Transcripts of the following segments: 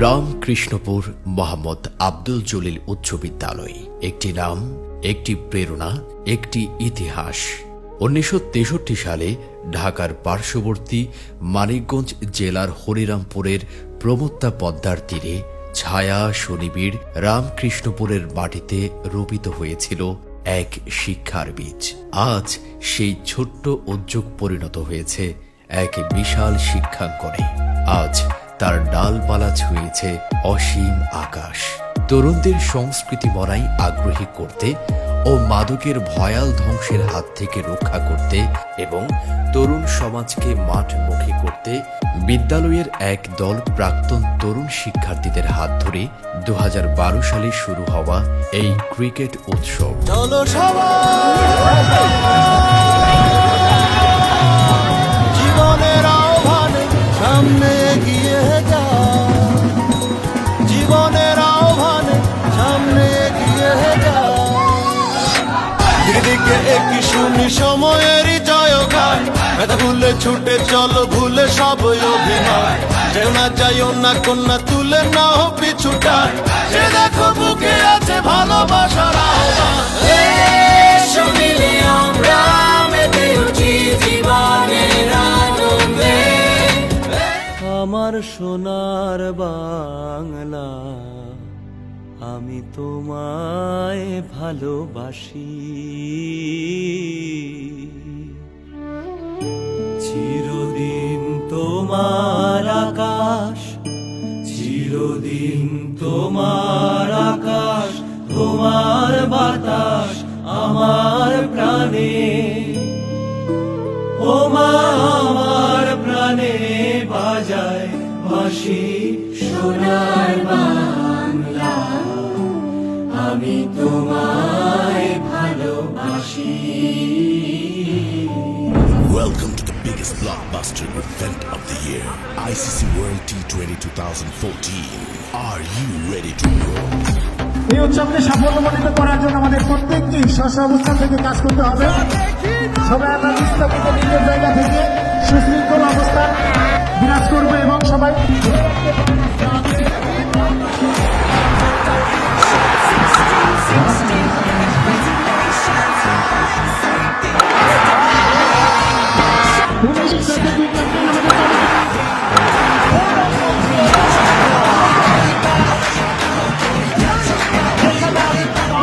রামকৃষ্ণপুর মোহাম্মদ আব্দুল জলিল উচ্চ বিদ্যালয়। একটি নাম, একটি প্রেরণা, একটি ইতিহাস। 1963 সালে ঢাকার পার্শ্ববর্তী মানিকগঞ্জ জেলার হরিরামপুরের প্রমত্তা পদ্মার তীরে ছায়া সুনিবিড় রামকৃষ্ণপুরের মাটিতে রোপিত হয়েছিল এক শিক্ষার বীজ। আজ সেই ছোট্ট উদ্যোগ পরিণত হয়েছে এক বিশাল শিক্ষাঙ্গনে। আজ তার ডালপালা ছুঁয়েছে অসীম আকাশ। তরুণদের সংস্কৃতি মনাই আগ্রহী করতে ও মাদকের ভয়াল ধ্বংসের হাত থেকে রক্ষা করতে এবং তরুণ সমাজকে মাঠমুখী করতে বিদ্যালয়ের এক দল প্রাক্তন তরুণ শিক্ষার্থীদের হাত ধরে 2012 সালে শুরু হওয়া এই ক্রিকেট উৎসব। জীবনের আহ্বানে সামনে এগিয়ে যা, জীবনের আহ্বানে সামনে এগিয়ে যা। দিকে একই শুনি সময়েরই জয়গান, ব্যথা ভুলে ছুটে চলো ভুলে সব অভিমান। যেও না যাইও না কন্যা তুলে নাও পিছুটা, সে দেখো বুকে আছে ভালোবাসার আহ্বান। এসো মিলে আমরা মেতে উঠি জীবনের আনন্দে। আমার সোনার বাংলা, আমি তোমায় ভালোবাসি। চিরদিন তোমার আকাশ, চিরদিন তোমার আকাশ, তোমার বাতাস আমার প্রাণে। ও মা আমার প্রাণে বাজায় বাঁশি সোনার বাংলা, আমি তোমায় ভালোবাসি। Welcome to the biggest blockbuster event of the year, ICC World T20 2014. Are you ready to roll? এই উৎসবকে সাফল্যমণ্ডিত করার জন্য আমাদের প্রত্যেককেই স্ব অবস্থান থেকে কাজ করতে হবে। সবাই আমরা নিস্তব্ধ নিজের জায়গা থেকে সুশৃঙ্খল অবস্থান বিরাজ করবো এবং সবাই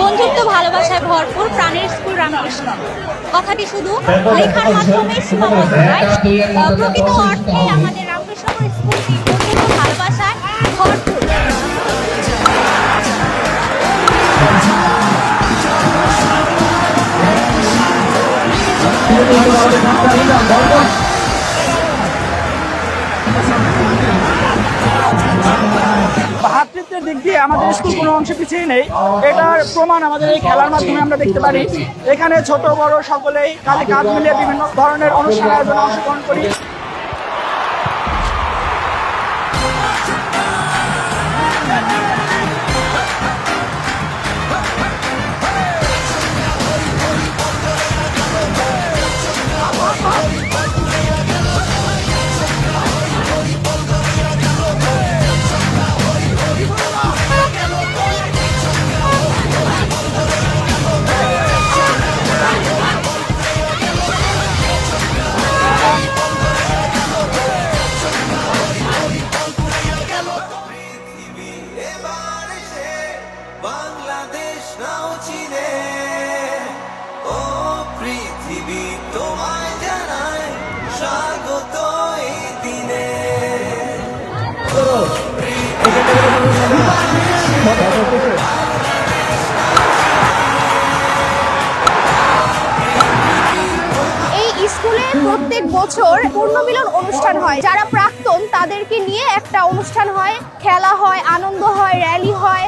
বন্ধুত্ব ভালোবাসায় ভরপুর প্রাণের স্কুল রামকৃষ্ণ। কথাটি শুধু লেখার মাধ্যমে সীমাবদ্ধ নয়, প্রকৃত অর্থে আমাদের রামকৃষ্ণপুর স্কুলটি বন্ধুত্ব ভালোবাসায় ভরপুর। ভ্রাতৃত্বের দিক দিয়ে আমাদের স্কুল কোনো অংশে পিছিয়ে নেই, এটার প্রমাণ আমাদের এই খেলার মাধ্যমে আমরা দেখতে পারি। এখানে ছোট বড় সকলেই কাঁধে কাঁধ মিলিয়ে বিভিন্ন ধরনের অনুষ্ঠান আয়োজনে অংশগ্রহণ করি। বাংলাদেশ নাও চিনে, ও পৃথিবী তোমায় জানায় স্বাগত এই দিনে। এই স্কুলে প্রত্যেক বছর পূর্ণমিলন অনুষ্ঠান হয়। যারা প্রাক্তন তাদেরকে নিয়ে একটা অনুষ্ঠান হয়, খেলা হয়, আনন্দ হয়, র্যালি হয়।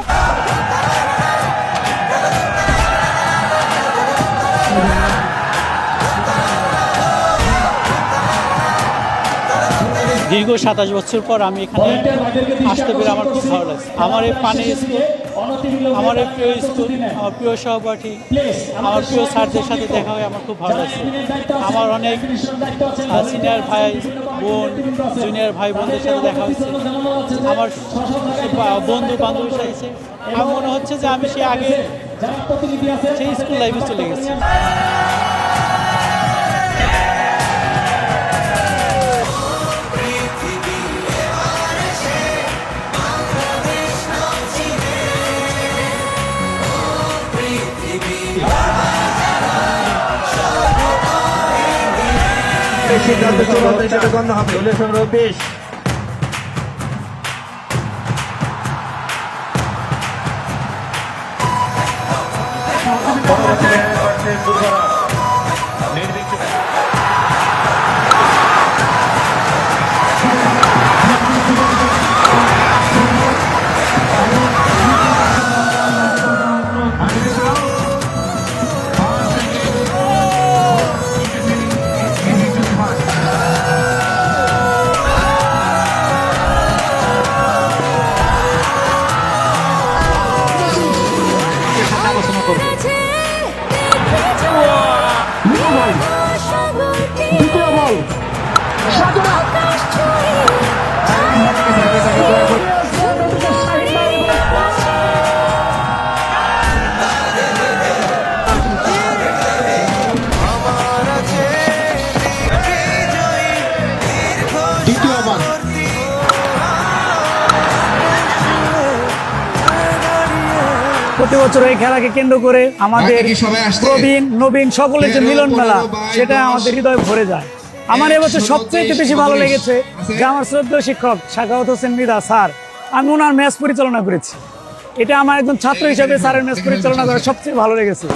দীর্ঘ 27 বছর পর আমি এখানে আসতে পেরে আমার খুব ভালো লাগছে। আমার এই পানি স্কুল আমার এই প্রিয় স্কুল, আমার প্রিয় সহপাঠী, আমার প্রিয় স্যারদের সাথে দেখা হয়ে আমার খুব ভালো লাগছে। আমার অনেক সিনিয়র ভাই বোন, জুনিয়র ভাই বোনদের সাথে দেখা হচ্ছে। আমার বন্ধু বান্ধবীর সাথে আমার মনে হচ্ছে যে আমি সেই আগে সেই স্কুল লাইফে চলে গেছি। সিদ্ধান্ত চূড়ান্ত হিসেবে গণ্য হবে। দলীয় সংগ্রহ 20। দ্বিতীয় বল দ্বিতীয় বল প্রতি বছর এই খেলাকে কেন্দ্র করে আমাদের প্রবীণ নবীন সকলের যে মিলন মেলা, সেটা আমাদের হৃদয় ভরে যায়। আমার এবছর সবচেয়ে বেশি ভালো লেগেছে যে আমার শ্রদ্ধেয় শিক্ষক সাখাওয়াত হোসেন মৃধা স্যার, আমি ওনার ম্যাচ পরিচালনা করেছি। এটা আমার একজন ছাত্র হিসেবে স্যারের ম্যাচ পরিচালনা করা সবচেয়ে ভালো লেগেছে।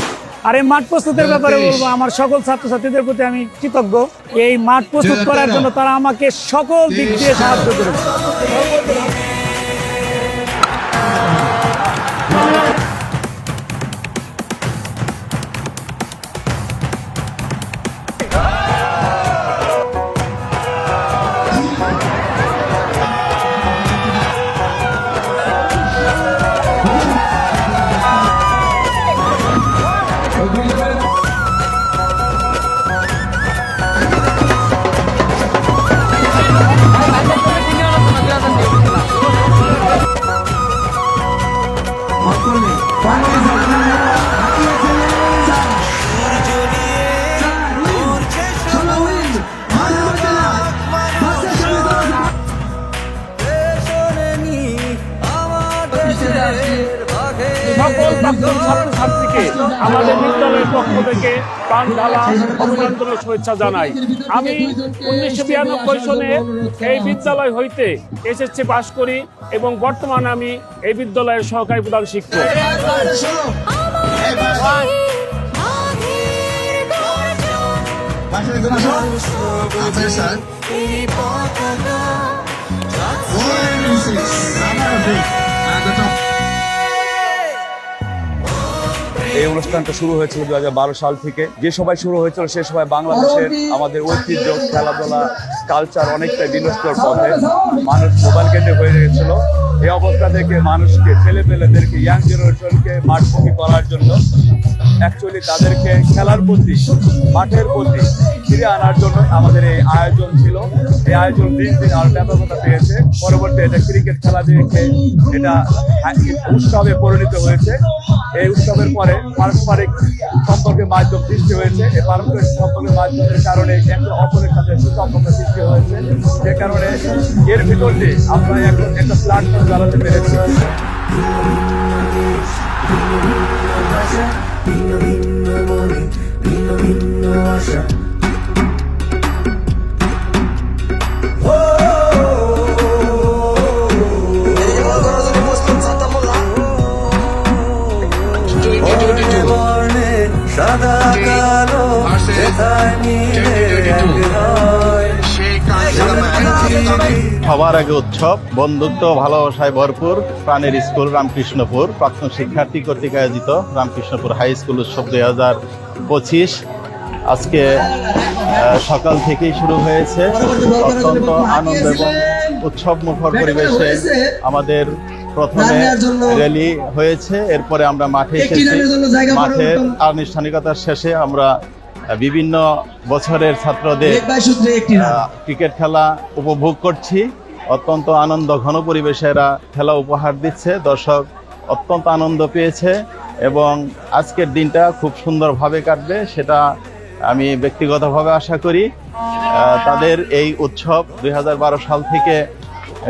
আর এই মাঠ প্রস্তুতের ব্যাপারে বলবো, আমার সকল ছাত্রছাত্রীদের প্রতি আমি কৃতজ্ঞ। এই মাঠ প্রস্তুত করার জন্য তারা আমাকে সকল দিক দিয়ে সাহায্য করেছে। সকল প্রাক্তন ছাত্রছাত্রীকে আমাদের বিদ্যালয়ের পক্ষ থেকে প্রাণ ঢালা অভিনন্দনের শুভেচ্ছা জানাই। আমি 1992 সনে এই বিদ্যালয় হইতে এসএসসি পাস করি এবং বর্তমানে আমি এই বিদ্যালয়ের সহকারী প্রধান শিক্ষক। এই অনুষ্ঠানটা শুরু হয়েছিল 2012 সাল থেকে। যে সবাই শুরু হয়েছিল সে সবাই বাংলাদেশের আমাদের ঐতিহ্য, খেলাধুলা, কালচার অনেকটা বিনষ্টর পথে মানুষ মোবাইল কেন্দ্রে হয়ে গেছিল। এই অবস্থা থেকে মানুষকে, ছেলেপেলেদেরকে, ইয়াং জেনারেশনকে মাঠমুখী করার জন্য অ্যাকচুয়ালি তাদেরকে খেলার প্রতি, মাঠের প্রতি ফিরে আনার জন্য আমাদের এই আয়োজন ছিল। এই আয়োজন দিন দিন আরো ব্যাপকতা পেয়েছে। পরবর্তী এটা ক্রিকেট খেলা দেখে এটা উৎসবে পরিণত হয়েছে। এই উৎসবের পরে পারস্পরিক সম্পর্কের মাধ্যম সৃষ্টি হয়েছে। এই পারস্পরিক সম্পর্কের মাধ্যমের কারণে একে অপরের সাথে সুসম্পর্ক সৃষ্টি হয়েছে। যে কারণে এর ভিতর দিয়ে আমরা এখন একটা প্ল্যাটফর্ম জ্বালাতে পেরেছি। সাদা কালো সবার আগে উৎসব, বন্ধুত্ব, ভালোবাসায় ভরপুর প্রাণের স্কুল রামকৃষ্ণপুর প্রাক্তন শিক্ষার্থী কর্তৃক আয়োজিত রামকৃষ্ণপুর হাই স্কুল উৎসব 2025 আজকে সকাল থেকেই শুরু হয়েছে। অত্যন্ত আনন্দ এবং উৎসব মুখর পরিবেশে আমাদের প্রথমে র্যালি হয়েছে, এরপরে আমরা মাঠে এসেছি। মাঠের আনুষ্ঠানিকতার শেষে আমরা বিভিন্ন বছরের ছাত্রদের ক্রিকেট খেলা উপভোগ করছি। অত্যন্ত আনন্দ ঘন পরিবেশে এরা খেলা উপহার দিচ্ছে, দর্শক অত্যন্ত আনন্দ পেয়েছে এবং আজকের দিনটা খুব সুন্দরভাবে কাটবে সেটা আমি ব্যক্তিগতভাবে আশা করি। তাদের এই উৎসব 2012 সাল থেকে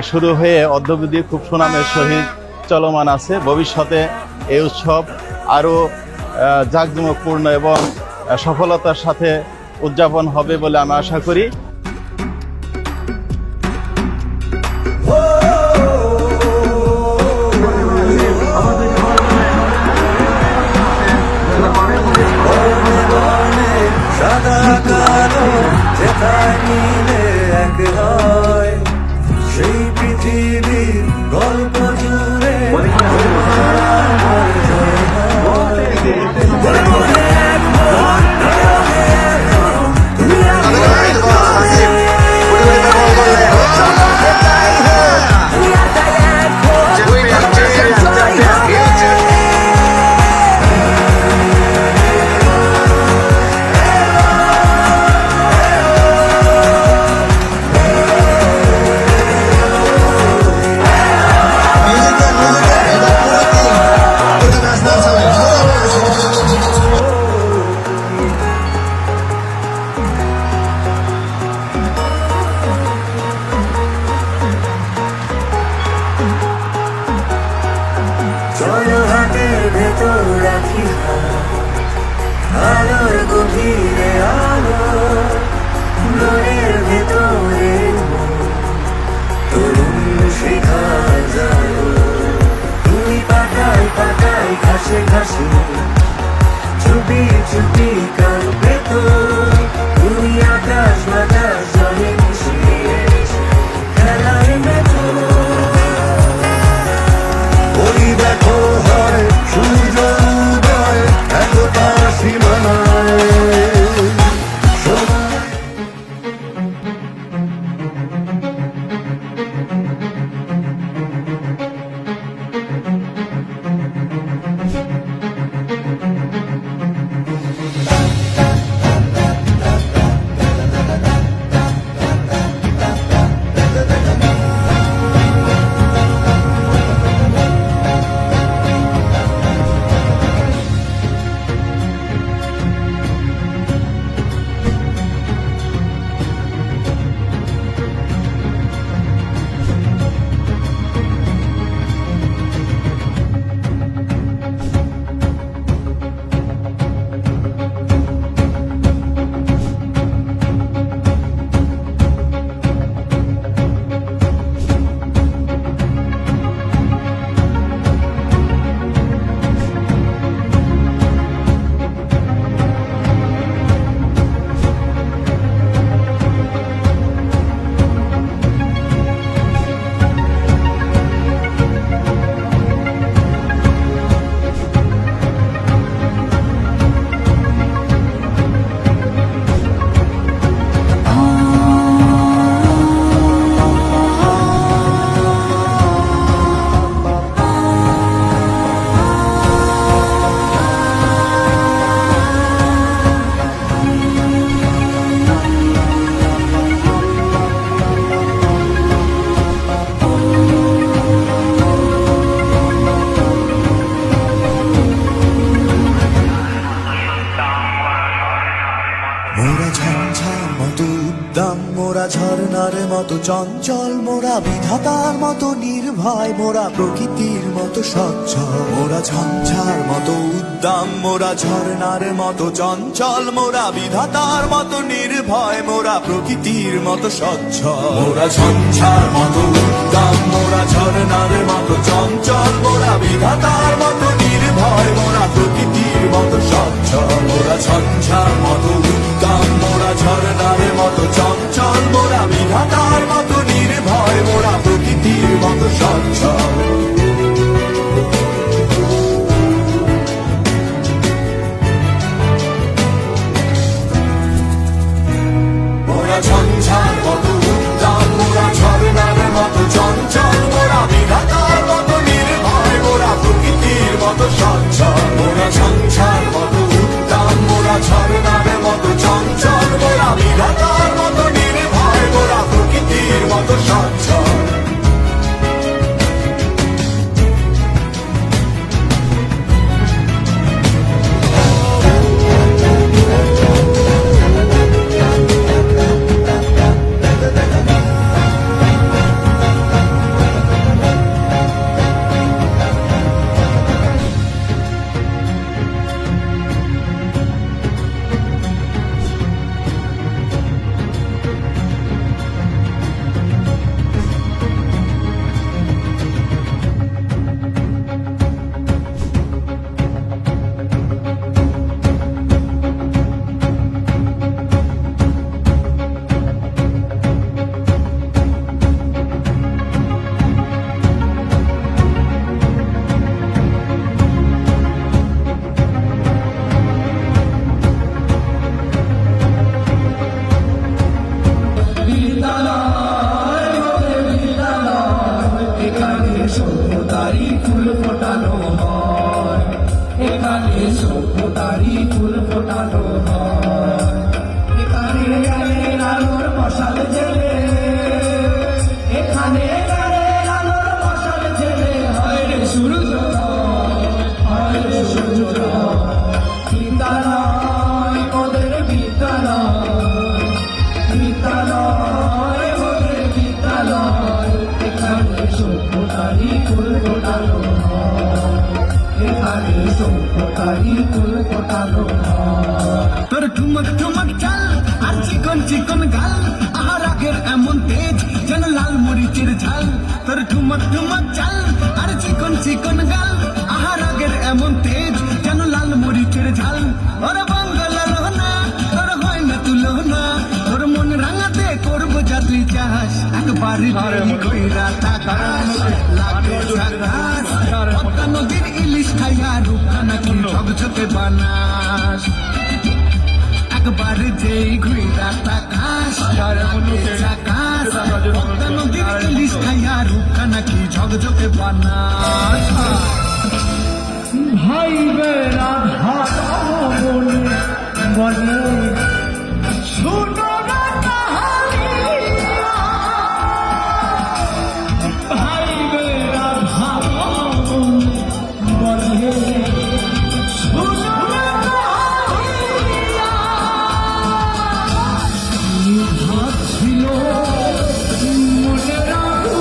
শুরু হয়ে অদ্যাবধি খুব সুনামের সহিত চলমান আছে। ভবিষ্যতে এই উৎসব আরও জাঁকজমকপূর্ণ এবং সফলতার সাথে উদযাপন হবে বলে আমি আশা করি। সাদা কালো যেথায় মিলে এক হয়, সেই পৃথিবীর গল্প জুড়ে হাতের ভেতর রাখি আলোর গভীরে আলো, মনের ভেতরে তরুণ শিখা জানো। তুমি পাতায় পাতায় ঘাসে ঘাসে চুপি চুপি কাঁদবে তো, তুমি আকাশ বাতাস জলে মিশিয়ে খেলায় মেতো। ওই দেখো হয় সূর্য উদয় একতা সীমানায়। মোরা ঝঞ্ঝার মতো উদ্দাম, মোরা ঝর্ণার মতো চঞ্চল, মোরা বিধাতার মতো নির্ভয়, মোরা প্রকৃতির মতো স্বচ্ছ। মোরা ঝঞ্ঝার মতো উদ্দাম, মোরা ঝর্ণার মতো চঞ্চল, মোরা বিধাতার মতো নির্ভয়, মোরা প্রকৃতির মতো স্বচ্ছ। মোরা ঝঞ্ঝার মতো উদ্দাম, মোরা ঝর্ণার মতো চঞ্চল, মোরা বিধাতার মতো নির্ভয়, মোরা প্রকৃতির মতো স্বচ্ছ। মোরা ঝঞ্ঝার মতো উদ্দাম, মোরা ঝর্ণার মতো চঞ্চল, মোরা বিধাতার মতো নির্ভয়, মোরা প্রকৃতির মতো স্বচ্ছ। মোরা ঝঞ্ঝার মতো উদ্দাম, মোরা ঝর্ণার মতো চঞ্চল, মোরা বিধাতার মতো ঠুমক ঠুমক চাল আর চিকন চিকন গাল আহার আগের এমন তেজ যেন লাল মরিচের ঝাল তোর ঠুমক ঠুমক চাল আর চিকন চিকন গাল আহার আগের এমন তেজ যেন লাল মরিচের ঝাল ওরে বাঙ্গালা রহনা তোর হয় না তুলনা তোর মন রাঙাতে করবো যা তুই চাস একবারই কইরা তাকাস লাগে ঝাকাস পদ্মা নদীর ইলিশ খাইয়া রূপা নাকি ঝকঝকে বানাস একবার যেই ঘুইরা তাকাস ঝাকাস পদ্মা নদীর ইলিশ খাইয়া রূপা নাকি ঝকঝকে বানাস ভাই বেড়া ঘাট বলে শুনো না কাহানিয়া ভাই বেড়া ঘাট বলে শুনো না কাহানিয়া ভাত ছিল মনে রাখো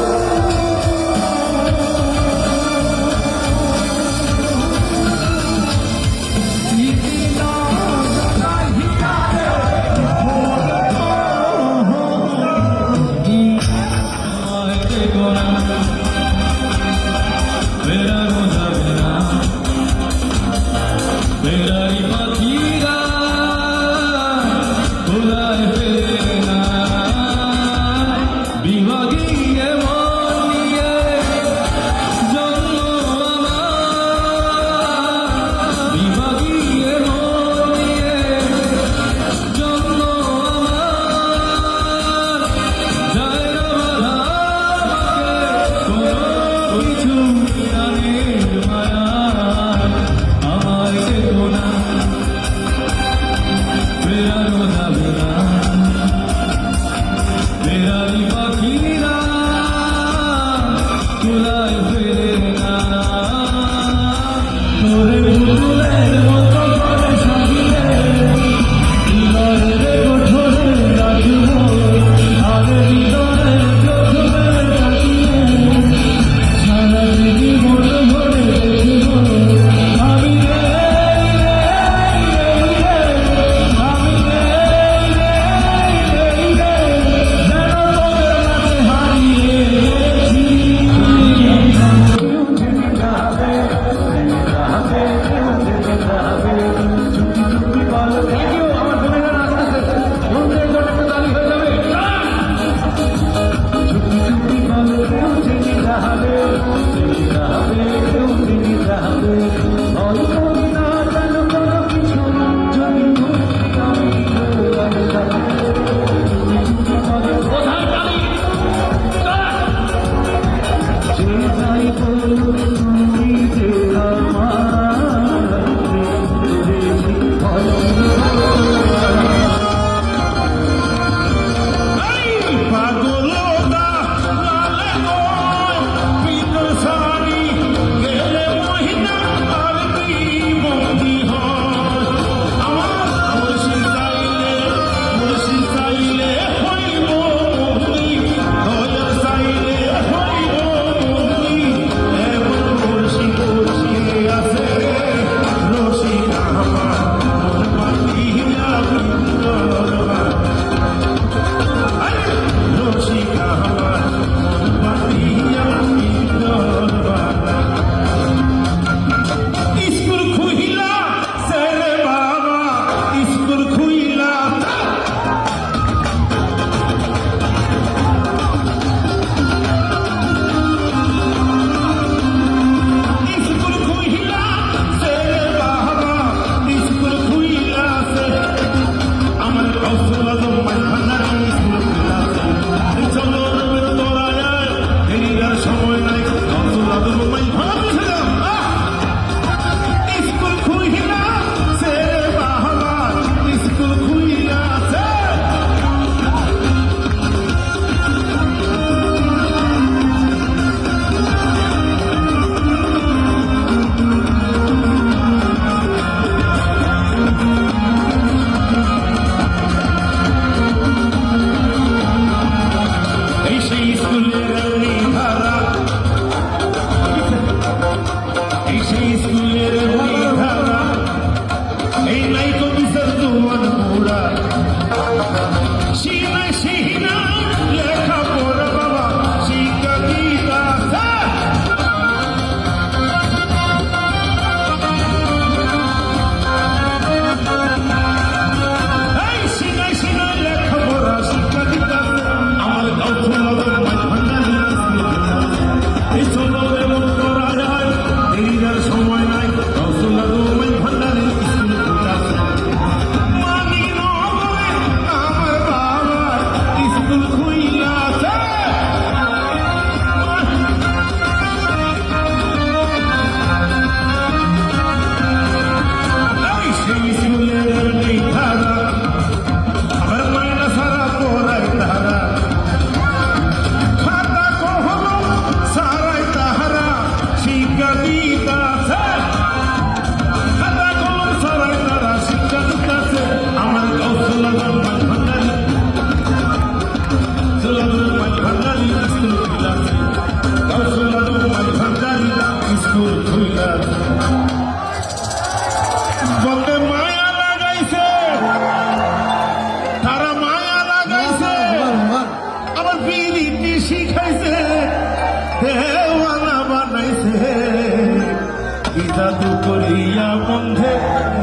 করিয়া বন্ধে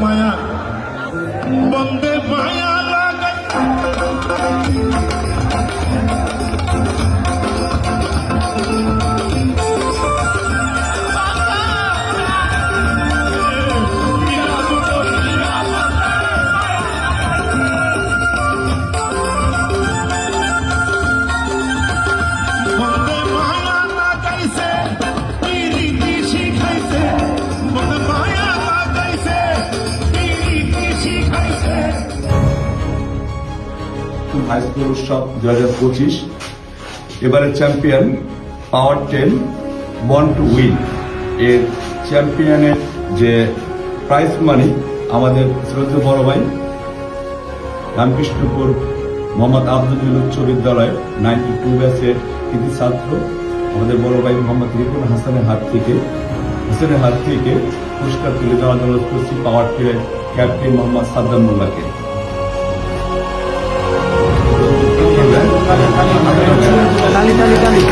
মায়া বন্ধে মায়া লাগাই বন্ধে মায়া লাগাইছে পিরিতি শিখাইছে বন্ধে মায়া লাগাইছে পিরিতি শিখাইছে। হাই স্কুল উৎসব 2025 এবারে champion power 10 born to win এর চ্যাম্পিয়নের যে প্রাইজ মানি আমাদের শ্রদ্ধেয় বড় ভাই রামকৃষ্ণপুর মোহাম্মদ আব্দুল জলিল উচ্চ বিদ্যালয় 92 ব্যাচের কৃতি ছাত্র আমাদের বড় ভাই মোহাম্মদ রিপন হাসানের হাত থেকে পুরস্কার তুলে দেওয়ার জন্য করছি পাওয়ার 10 ক্যাপ্টেন মোহাম্মদ সাদ্দাম মোল্লাকে। তালি